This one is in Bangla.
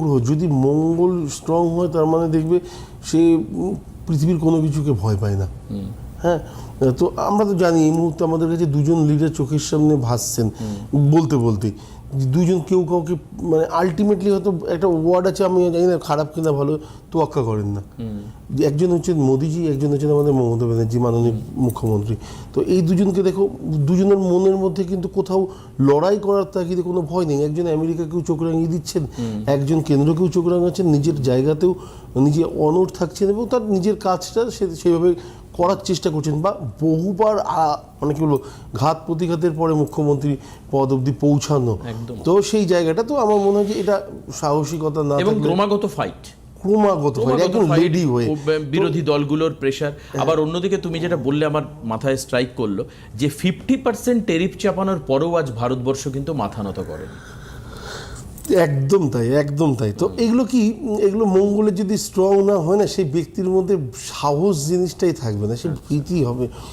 গ্রহ যদি মঙ্গল স্ট্রং হয় তার মানে দেখবে সে পৃথিবীর কোনো কিছুকে ভয় পায় না। হ্যাঁ, তো আমরা তো জানি এই মুহূর্তে আমাদের কাছে দুজন লিডার চোখের সামনে ভাসছেন বলতে বলতে, দুজন কেউ কাউকে মানে আলটিমেটলি হয়তো একটা ওয়ার্ড আছে, আমি জানি না খারাপ কিনা ভালো, তোয়াক্কা করেন না। যে একজন হচ্ছেন মোদিজি, একজন হচ্ছেন আমাদের মমতা ব্যানার্জি মাননীয় মুখ্যমন্ত্রী। তো এই দুজনকে দেখো, দুজনের মনের মধ্যে কিন্তু কোথাও লড়াই করার তাগিদে কোনো ভয় নেই। একজন আমেরিকাকেও চোখ রাঙিয়ে দিচ্ছেন, একজন কেন্দ্রকেও চোখ রাঙাচ্ছেন, নিজের জায়গাতেও নিজে অনড় থাকছেন এবং তার নিজের কাজটা সেভাবে করার চেষ্টা করছেন, বা বহুবার মানে কি বলবো ঘাত প্রতিঘাতের পরে মুখ্যমন্ত্রী পদ অবধি পৌঁছানো। তো সেই জায়গাটা তো আমার মনে হয় যে এটা সাহসিকতা না এবং থাকলে ক্রমাগত ফাইট, একদম লেডি হয়ে বিরোধী দলগুলোর প্রেশার। আবার অন্যদিকে তুমি যেটা বললে আমার মাথায় স্ট্রাইক করলো যে 50% টেরিফ চাপানোর পরেও আজ ভারতবর্ষ কিন্তু মাথা নত করেনি। একদম তাই, একদম তাই। তো এগুলো কি, এগুলো মঙ্গলে যদি স্ট্রং না হয় না, সেই ব্যক্তির মধ্যে সাহস জিনিসটাই থাকবে না, সে ভীতি হবে।